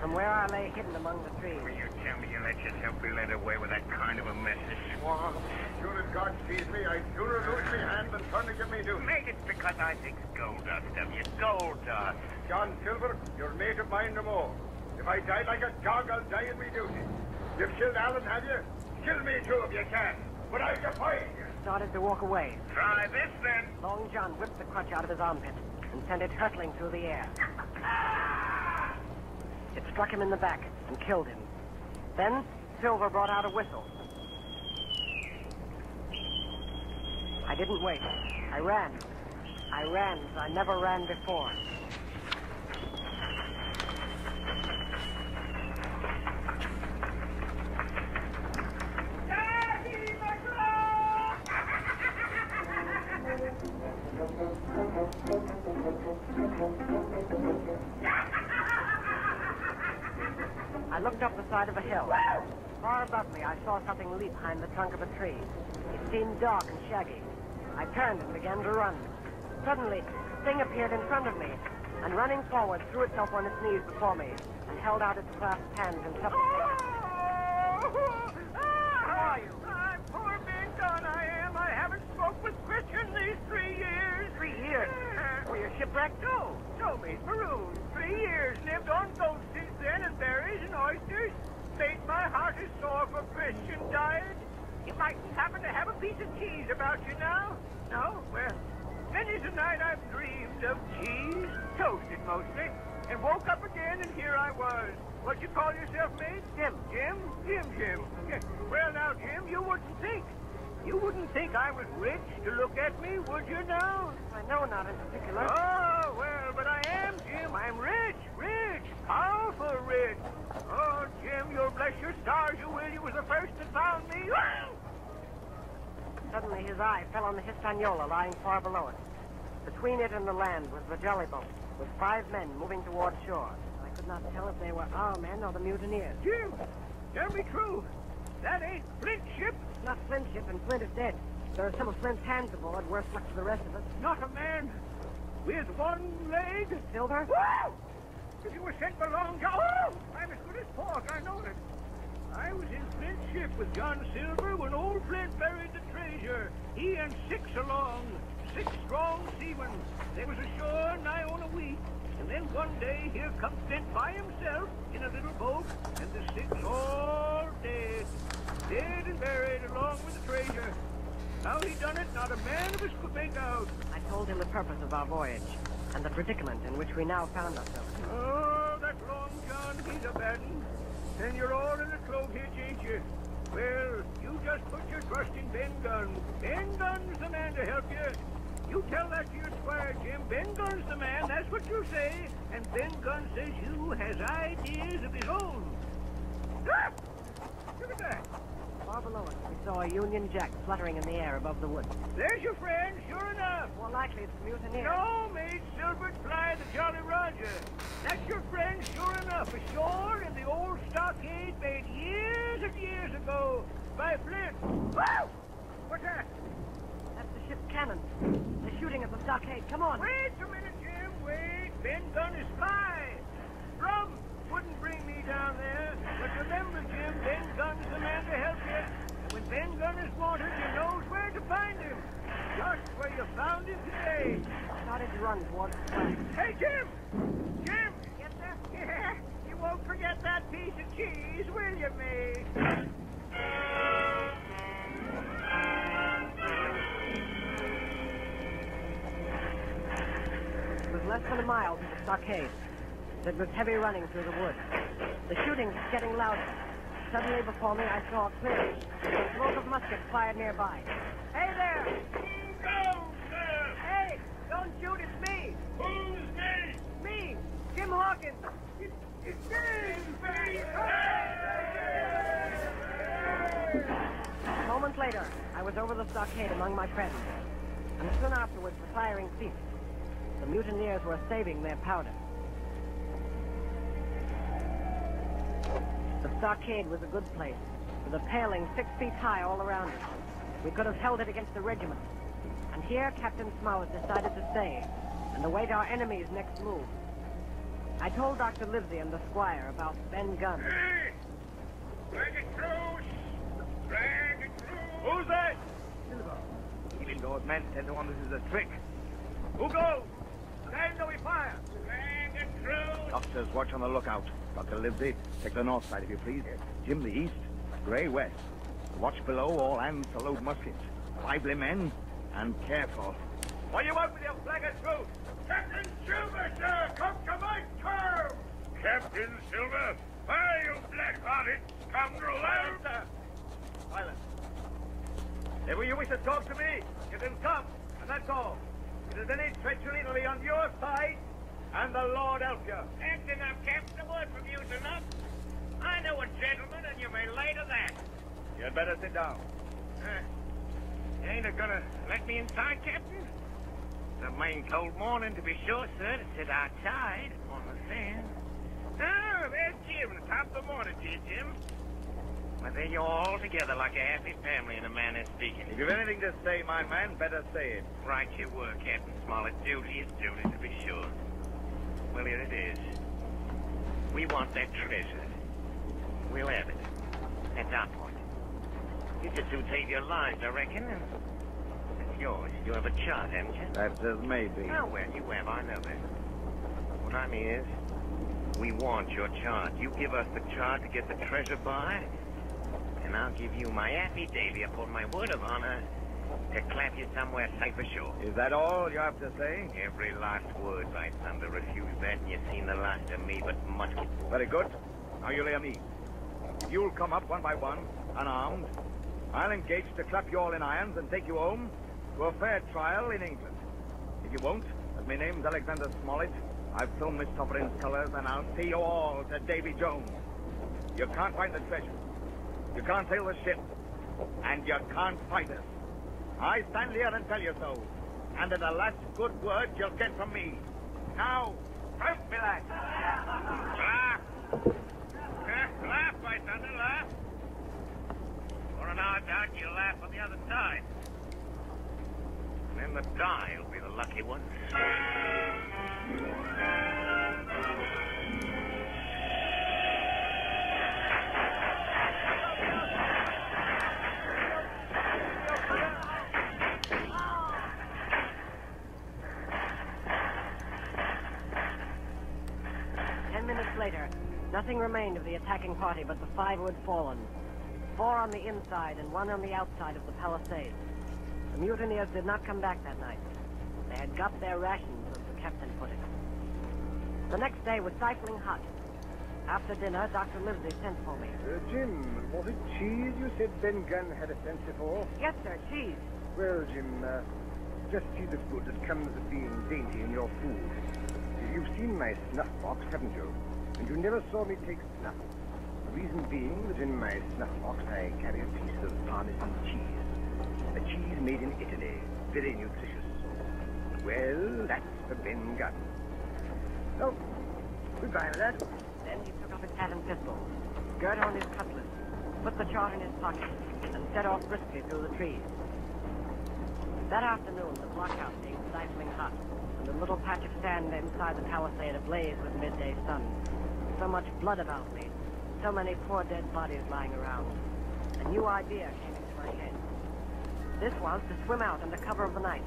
From where I lay hidden among the trees. Will you tell me you let yourself be led away with that kind of a message, swamp? As soon as God sees me, I'd sooner lose me hand than turn to give me due. Make it because I think gold dust of you. Gold dust. John Silver, you're mate of mine no more. If I die like a dog, I'll die in me duty. You've killed Alan, have you? Kill me too if you can. But I defy you. Started to walk away. Try this then. Long John whipped the crutch out of his armpit and sent it hurtling through the air. It struck him in the back and killed him. Then Silver brought out a whistle. I didn't wait. I ran. I ran as I never ran before. I looked up the side of a hill. Far above me, I saw something leap behind the trunk of a tree. It seemed dark and shaggy. I turned and began to run. Suddenly, the thing appeared in front of me, and running forward, threw itself on its knees before me, and held out its clasped hands in supplication. How are you? I'm poor Ben Gunn, I am. I haven't spoke with Christian these 3 years. 3 years? Were you shipwrecked? No, mate, marooned. 3 years. Lived on goats since then, and berries and oysters. Made my heart as sore for Christian diet. You mightn't happen to have a piece of cheese about you now? No? Well, many's the night I've dreamed of cheese, toasted mostly, and woke up again, and here I was. What you call yourself, mate? Jim. Jim? Jim. Yeah. Well, now, Jim, you wouldn't think. You wouldn't think I was rich to look at me, would you now? I know not in particular. Oh, well, but I am, Jim. I'm rich, powerful rich. Oh, Jim, you'll bless your stars, you will. You was the first that found me. Suddenly his eye fell on the Hispaniola lying far below it. Between it and the land was the jolly boat, with 5 men moving toward shore. I could not tell if they were our men or the mutineers. Jim, tell me true. That ain't Flint's ship. Not Flint's ship, and Flint is dead. There are some of Flint's hands aboard, worse luck to the rest of us. Not a man with one leg. Silver? Whoa! If you were sent for Long John... Oh! I'm as good as pork, I know it. I was in Flint's ship with John Silver when old Flint buried the treasure. He and 6 along. 6 strong seamen. They was ashore nigh on a week. And then one day, here comes Flint by himself in a little boat, and the 6 all dead. Dead and buried along with the treasure. How he done it, not a man of us could make out. I told him the purpose of our voyage, and the predicament in which we now found ourselves. Oh, that Long John, he's a bad one. And you're all in a clove hitch, ain't you? Well, you just put your trust in Ben Gunn. Ben Gunn's the man to help you. You tell that to your squire, Jim. Ben Gunn's the man, that's what you say. And Ben Gunn says you has ideas of his own. Ah! Look at that. Far below us, we saw a Union Jack fluttering in the air above the woods. There's your friend, sure enough. More likely it's the mutineers. No, mate, Silver Fly, the Jolly Roger. That's your friend, sure enough, ashore in the old stockade made years and years ago by Flint. Whoa! What's that? That's the ship's cannon. They're shooting at the stockade. Come on. Wait a minute, Jim, wait. Ben Gunn is fly. Rum wouldn't bring me down there. But remember, Jim, Ben Gunn's the man to help you. And when Ben Gunn is wanted, you knows where to find him. Just where you found him today. I started to run towards the flag. Hey, Jim! Jim! Get there? Yeah, you won't forget that piece of cheese, will you, mate? It was less than a mile to the stockade. It was heavy running through the woods. The shooting was getting louder. Suddenly before me, I saw a clearing. The smoke of muskets fired nearby. Hey there! Who goes there? Hey! Don't shoot, it's me! Who's me? Me! Jim Hawkins! It's me! A moment later, I was over the stockade among my friends. And soon afterwards, the firing ceased. The mutineers were saving their powder. The stockade was a good place, with a paling 6 feet high all around it. We could have held it against the regiment. And here Captain Smollett decided to stay and await our enemy's next move. I told Dr. Livesey and the squire about Ben Gunn. Hey! Drag it through! Drag it through! Who's that? Silver. Even those men tend to wonder this is a trick. Who goes? Stand or we fire. Drag it through! Doctors, watch on the lookout. Dr. Livesey, take the north side if you please. Jim, the east. Gray, west. Watch below, all hands to load muskets. Lively men, and careful. What do you want with your flag of truce? Captain Silver, sir! Come to my terms! Captain Silver? Why, you black-hearted scoundrel! Sir! Silence. If you wish to talk to me, you can come, and that's all. If there's any treachery, it'll be on your side, and the Lord help you. That's enough, Captain. A word from you's enough. I know a gentleman, and you may lay to that. You'd better sit down. You ain't gonna let me inside, Captain? It's a main cold morning, to be sure, sir, to sit outside on the sand. Oh, there's Jim. Top of the morning to you, Jim. Well, then you're all together like a happy family in a manner speaking. If you've anything to say, my man, better say it. Right you were, Captain Smollett. Duty is duty, to be sure. Well, here it is. We want that treasure. We'll have it. That's our point. You just two take your lives, I reckon, and it's yours. You have a chart, haven't you? That's as may be. Oh, well, you have. I know that. What I mean is, we want your chart. You give us the chart to get the treasure by, and I'll give you my affidavit upon my word of honor to clap you somewhere safe ashore. Is that all you have to say? Every last word, by thunder. Refuse that, and you've seen the last of me, but musket. Very good. Now you'll hear me. If you'll come up one by one, unarmed, I'll engage to clap you all in irons and take you home to a fair trial in England. If you won't, as my name's Alexander Smollett, I've filmed Miss Sovereign's colors, and I'll see you all to Davy Jones. You can't find the treasure. You can't sail the ship. And you can't fight us. I stand here and tell you so. And in the last good word you'll get from me. Now, don't be that. Laugh! Laugh, by thunder, laugh! For an hour doubt, you'll laugh on the other side. And then the die will be the lucky one. 10 minutes later, nothing remained of the attacking party but the 5 who had fallen. 4 on the inside and 1 on the outside of the palisade. The mutineers did not come back that night. They had got their rations, as the captain put it. The next day was stifling hot. After dinner, Dr. Livesey sent for me. Jim, was it cheese you said Ben Gunn had a fancy for? Yes, sir, cheese. Well, Jim, just see the good that comes of being dainty in your food. You've seen my snuff box, haven't you? And you never saw me take snuff. The reason being that in my snuff box I carry a piece of Parmesan cheese. A cheese made in Italy, very nutritious. Well, that's for Ben Gunn. Oh, goodbye, lad. Then he took up his hat and pistol, girt on his cutlass, put the chart in his pocket, and set off briskly through the trees. That afternoon, the blockhouse being stifling hot, and the little patch of sand inside the palisade ablaze with midday sun. So much blood about me, so many poor dead bodies lying around. A new idea came into my head. This was to swim out under cover of the night,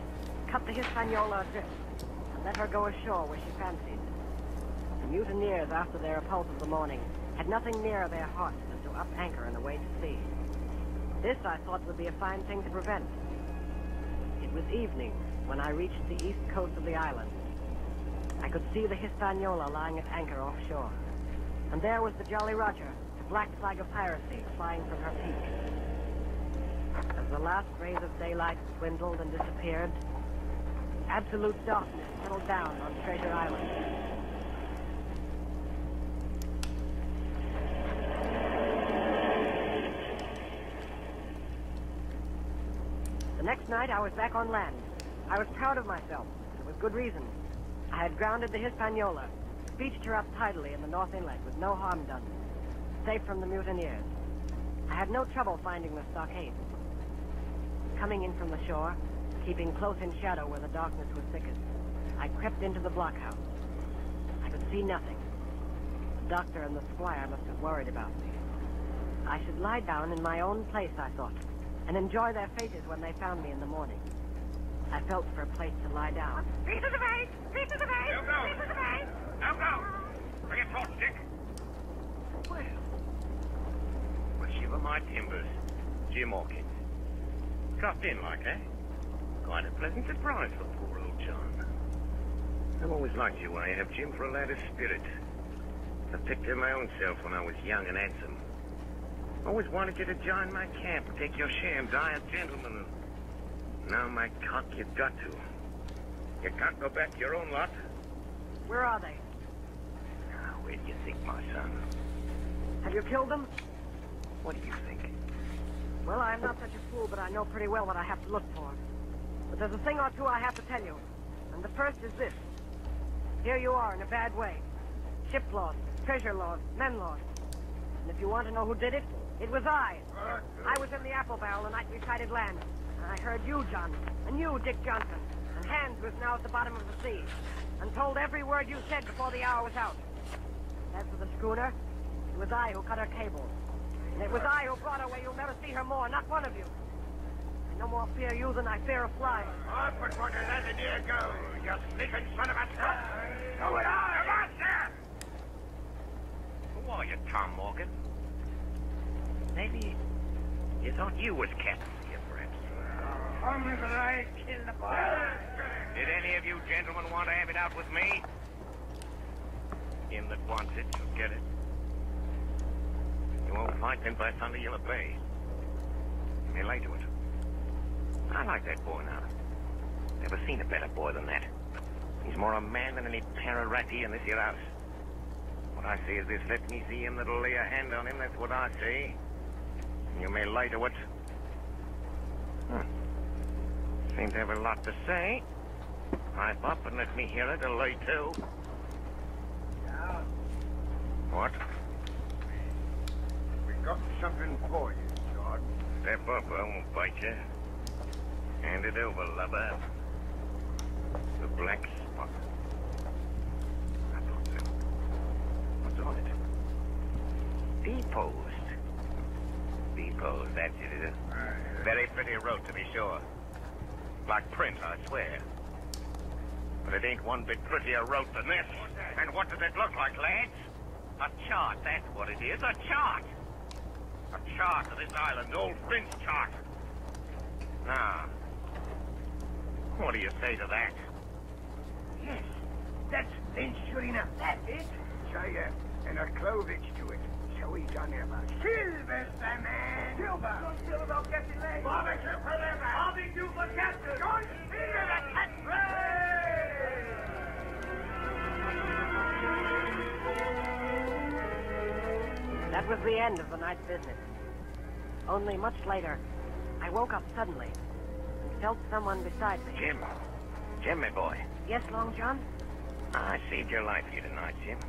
cut the Hispaniola adrift, and let her go ashore where she fancied. The mutineers, after their repulse of the morning, had nothing nearer their hearts than to up anchor and away to sea. This, I thought, would be a fine thing to prevent. It was evening when I reached the east coast of the island. I could see the Hispaniola lying at anchor offshore. And there was the Jolly Roger, the black flag of piracy, flying from her peak. As the last rays of daylight dwindled and disappeared, absolute darkness settled down on Treasure Island. The next night, I was back on land. I was proud of myself, and with good reason. I had grounded the Hispaniola, beached her up tidily in the North Inlet with no harm done, safe from the mutineers. I had no trouble finding the stockade. Coming in from the shore, keeping close in shadow where the darkness was thickest, I crept into the blockhouse. I could see nothing. doctor and the squire must have worried about me. I should lie down in my own place, I thought, and enjoy their faces when they found me in the morning. I felt for a place to lie down. Piece of the bait! Piece of the bait! No, no. Piece of the bait! Now, now! Bring it taut, Dick. Well, shiver my timbers. Jim Hawkins. Dropped in like that. Quite a pleasant surprise for poor old John. I've always liked you when I have Jim for a lad of spirit. I picked him my own self when I was young and handsome. Always wanted you to join my camp, take your share and die a gentleman. Now, my cock, you've got to. You can't go back to your own lot. Where are they? Now, where do you think, my son? Have you killed them? What do you think? Well, I'm not such a fool, but I know pretty well what I have to look for. But there's a thing or two I have to tell you. And the first is this. Here you are in a bad way. Ship lost, treasure lost, men lost. And if you want to know who did it, it was I. I was in the apple barrel the night we sighted land. And I heard you, John, and you, Dick Johnson, and Hans, who's now at the bottom of the sea, and told every word you said before the hour was out. As for the schooner, it was I who cut her cable. And it was I who brought her where you'll never see her more, not one of you. I no more fear you than I fear a fly. I put one to let the deer go, you sneaking son of a skunk! So would I! Master! Who are you, Tom Morgan? Maybe you thought you was captain here, perhaps. Only that I killed the boy. Did any of you gentlemen want to have it out with me? Him that wants it shall get it. You won't fight, then by thunder you'll obey. You may lay to it. I like that boy now. Never seen a better boy than that. He's more a man than any pararati in this here house. What I say is this, let me see him that'll lay a hand on him, that's what I say. You may lay to it. Seem to have a lot to say. Pipe up and let me hear it, or lay to. What? We got something for you, John. Step up, I won't bite you. Hand it over, lover. The black spot. I thought so. What's on it? Deposed. Deposed, that's it, is it? Very pretty road, to be sure. Like print, I swear. But it ain't one bit prettier road than this. And what does it look like, lads? A chart, that's what it is, a chart. A chart of this island, old Flint's chart. Now, what do you say to that? Yes, that's Finch, sure enough. That's it. Say, and a clovage to it. So he's on there about Silver's the man. Silver. Don't feel about Captain Lang. Barbecue for them. Barbecue for Captain. John Silver, the Captain. That was the end of the night's business. Only much later, I woke up suddenly and felt someone beside me. Jim. Jim, my boy. Yes, Long John? I saved your life for you tonight, Jim.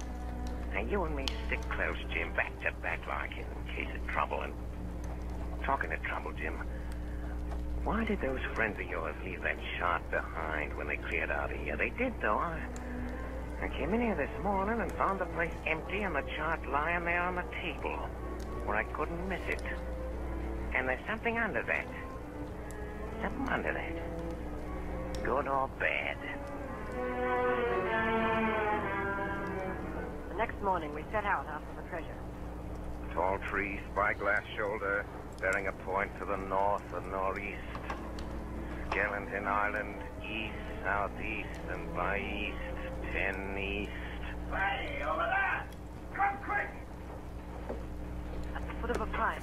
Now, you and me stick close, Jim, back to back like in case of trouble. And talking of trouble, Jim, why did those friends of yours leave that chart behind when they cleared out of here? They did, though. I came in here this morning and found the place empty and the chart lying there on the table where I couldn't miss it. And there's something under that. Something under that. Good or bad. The next morning, we set out after the treasure. Tall tree, spyglass shoulder, bearing a point to the north and northeast. Skeleton Island, east, southeast, and by east, 10 east. Hey, over there! Come quick! At the foot of a pine,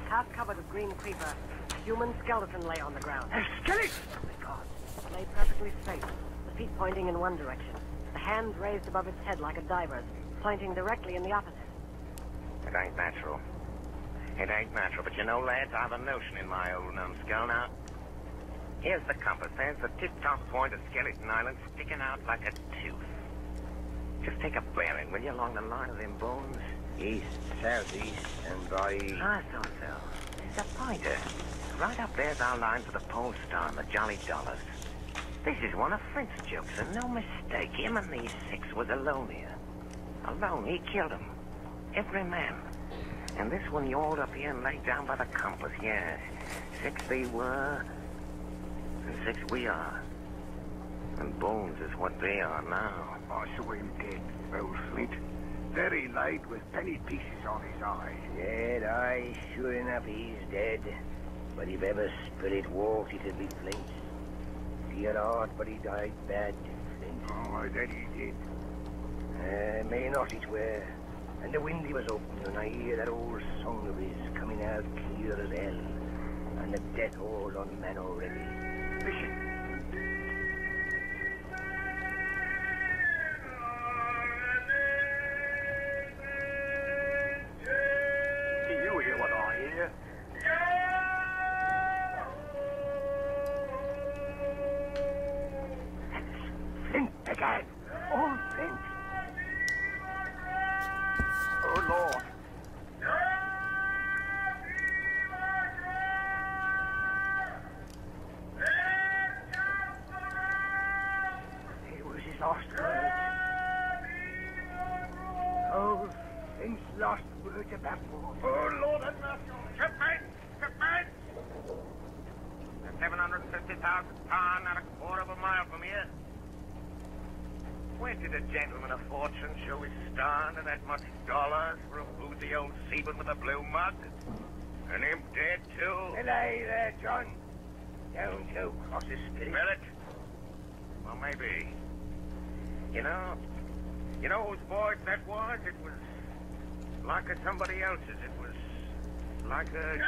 half covered with green creeper, a human skeleton lay on the ground. A skeleton! My God, it lay perfectly straight, the feet pointing in one direction, the hands raised above its head like a diver's, pointing directly in the opposite. It ain't natural. It ain't natural, but you know, lads, I've a notion in my old numbskull now. Here's the compass. There's the tip-top point of Skeleton Island sticking out like a tooth. Just take a bearing, will you, along the line of them bones? East, southeast, and by east. I thought so. There's a pointer. Right up there's our line for the Pole Star and the Jolly Dollars. This is one of Flint's jokes, and no mistake. Him and these six was alone here. Alone, he killed them. Every man. And this one yawled up here and laid down by the compass, yeah. 6 they were, and 6 we are. And Bones is what they are now. I saw him dead, old Flint. There he laid with penny pieces on his eyes. Dead, aye, sure enough, he's dead. But if ever spirit walked, it'd be Flint's. Dear heart, but he died bad, Flint. Oh, that he did. May not it were. And the windy was open, and I hear that old song of his coming out clear as hell. And the death hold on man already. Listen. Do you hear what I hear? Flint again! Old Flint! Oh, Lord. It was his last words. Old Flint's last words about war. Oh, Lord, have mercy on me. Shipmate! Shipmate! 750,000 ton at a quarter of a mile from here. Where did a gentleman of fortune show his stand and that much dollars for a boozy old seaman with a blue mug? And him dead, too? Belay there, John. Down to cross his spirit. Spirit? Well, maybe. You know whose voice that was? It was like a somebody else's. It was like a...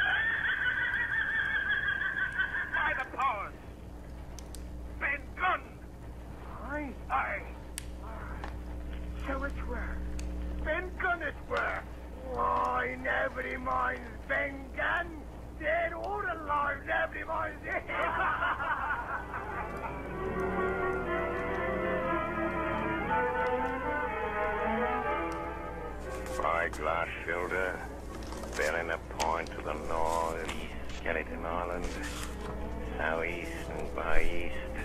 By the powers! Ben Gunn! Aye. Aye. So it were. Ben Gunn it were. Why, nobody minds Ben Gunn. Dead or alive, nobody minds him. Spyglass shoulder, bearing a point to the north, Skeleton Island, southeast and by east,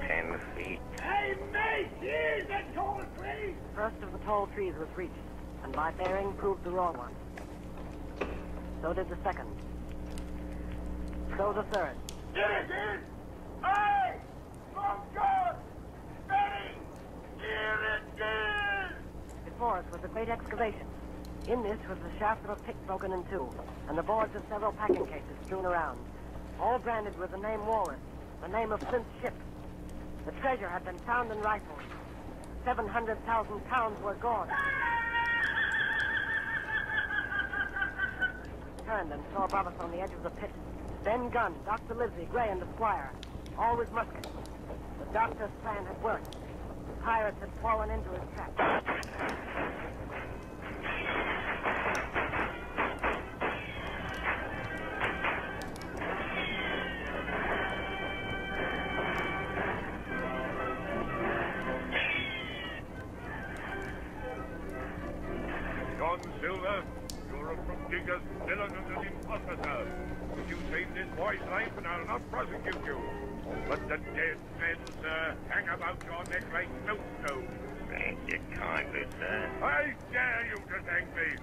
10 feet. Hey, mate, here's the tall tree. First of the tall trees was reached, and by bearing proved the wrong one. So did the second. So the third. Here it is! Hey! Oh, God! Benny! Here it is! Before us was a great excavation. In this was the shaft of a pick broken in two, and the boards of several packing cases strewn around, all branded with the name Walrus, the name of Flint's ship. The treasure had been found and rifled. 700,000 pounds were gone. Turned and saw above us on the edge of the pit Ben Gunn, Dr. Livesey, Gray, and the squire, all with muskets. The doctor's plan had worked. The pirates had fallen into his trap. John Silver, you're a prodigious villain and an impostor. You saved this boy's life and I'll not prosecute you. But the dead men, sir, hang about your neck like millstones. Thank you kindly, sir. I dare you to thank me.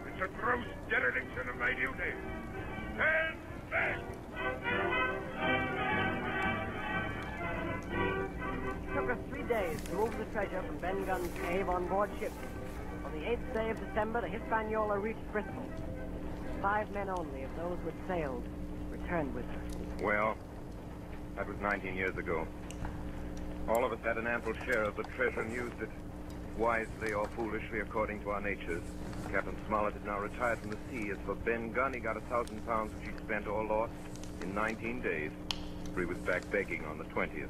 It's a gross dereliction of my duty. Stand back! It took us 3 days to move the treasure from Ben Gunn's cave on board ship. On the 8th day of December, the Hispaniola reached Bristol. 5 men only of those who had sailed returned with her. Well, that was 19 years ago. All of us had an ample share of the treasure and used it, wisely or foolishly according to our natures. Captain Smollett is now retired from the sea. As for Ben Gunn, he got 1,000 pounds, which he spent or lost in 19 days, for he was back begging on the 20th.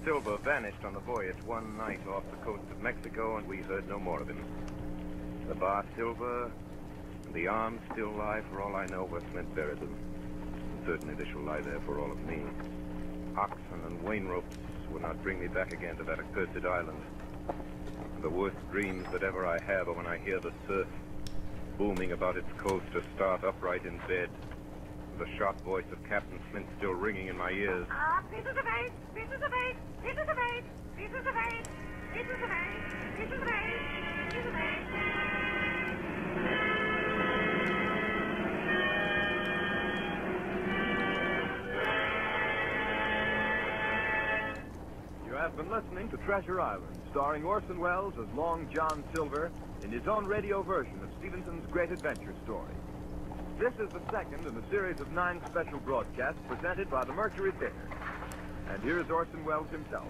Silver vanished on the voyage one night off the coast of Mexico, and we heard no more of him. The bar Silver and the arms still lie, for all I know, where Flint buried them. And certainly they shall lie there for all of me. Oxen and wain ropes will not bring me back again to that accursed island. And the worst dreams that ever I have are when I hear the surf booming about its coast or start upright in bed, with the sharp voice of Captain Flint still ringing in my ears. Pieces of eight, pieces of eight, pieces of eight, pieces of eight, pieces of eight, pieces of eight. You have been listening to Treasure Island, starring Orson Welles as Long John Silver in his own radio version of Stevenson's great adventure story. This is the second in a series of 9 special broadcasts presented by the Mercury Theater. And here is Orson Welles himself,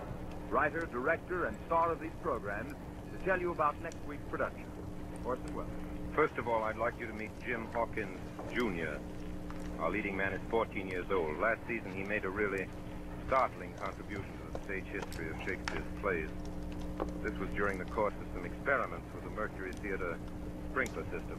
writer, director, and star of these programs, to tell you about next week's production. Orson Welles. First of all, I'd like you to meet Jim Hawkins, Jr. Our leading man is 14 years old. Last season, he made a really startling contribution to the stage history of Shakespeare's plays. This was during the course of some experiments with the Mercury Theater sprinkler system.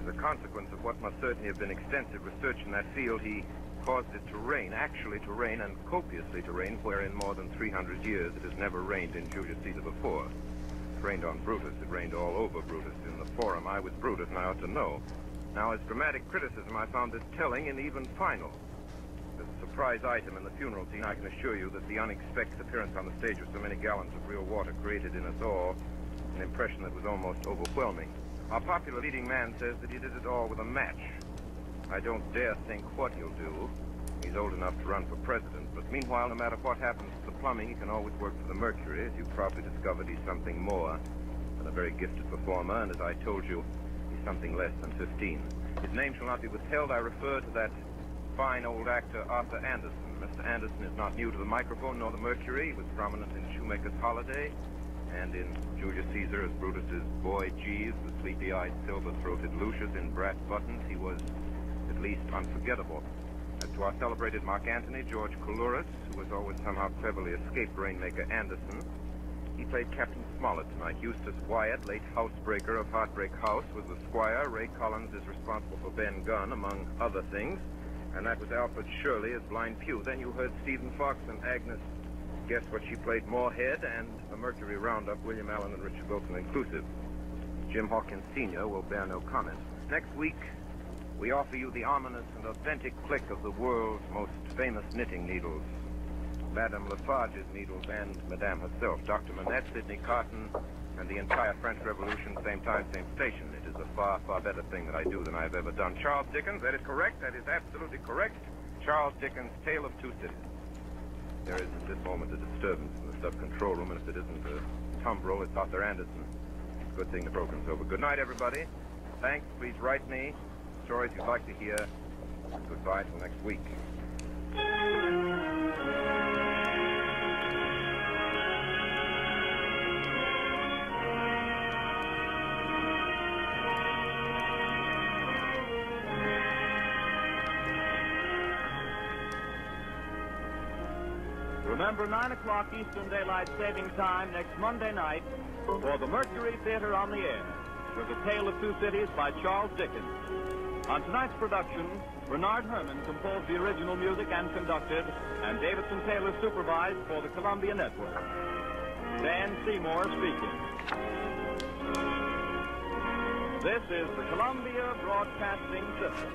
As a consequence of what must certainly have been extensive research in that field, he caused it to rain, actually to rain, and copiously to rain, where in more than 300 years it has never rained in Julius Caesar before. It rained on Brutus. It rained all over Brutus. In the Forum, I was Brutus, and I ought to know. Now, as dramatic criticism, I found this telling and even final. As a surprise item in the funeral scene, I can assure you that the unexpected appearance on the stage of so many gallons of real water created in us all an impression that was almost overwhelming. Our popular leading man says that he did it all with a match. I don't dare think what he'll do. He's old enough to run for president, but meanwhile, no matter what happens to the plumbing, he can always work for the Mercury. As you've probably discovered, he's something more than a very gifted performer, and as I told you, he's something less than 15. His name shall not be withheld. I refer to that fine old actor, Arthur Anderson. Mr. Anderson is not new to the microphone nor the Mercury. He was prominent in Shoemaker's Holiday and in Julius Caesar as Brutus's boy Jeeves, the sleepy-eyed, silver-throated Lucius in brass buttons. He was at least unforgettable. As to our celebrated Mark Antony, George Coulouris, who has always somehow cleverly escaped Rainmaker Anderson, he played Captain Smollett tonight. Eustace Wyatt, late housebreaker of Heartbreak House, was the squire. Ray Collins is responsible for Ben Gunn, among other things. And that was Alfred Shirley as Blind Pew. Then you heard Stephen Fox and Agnes, guess what she played, Moorhead, and the Mercury Roundup, William Allen and Richard Wilson inclusive. Jim Hawkins Sr. will bear no comment. Next week, we offer you the ominous and authentic click of the world's most famous knitting needles. Madame Lafarge's needles and Madame herself. Dr. Manette, Sidney Carton, and the entire French Revolution, same time, same station. It is a far, far better thing that I do than I've ever done. Charles Dickens, that is correct. That is absolutely correct. Charles Dickens' Tale of Two Cities. There is at this moment a disturbance in the sub-control room, and if it isn't a tumbrel, it's Arthur Anderson. Good thing the program's over. Good night, everybody. Thanks. Please write me stories you'd like to hear. Goodbye till next week. Remember, 9 o'clock Eastern Daylight Saving Time next Monday night for the Mercury Theater on the Air with The Tale of Two Cities by Charles Dickens. On tonight's production, Bernard Herrmann composed the original music and conducted, and Davidson Taylor supervised for the Columbia Network. Dan Seymour speaking. This is the Columbia Broadcasting System.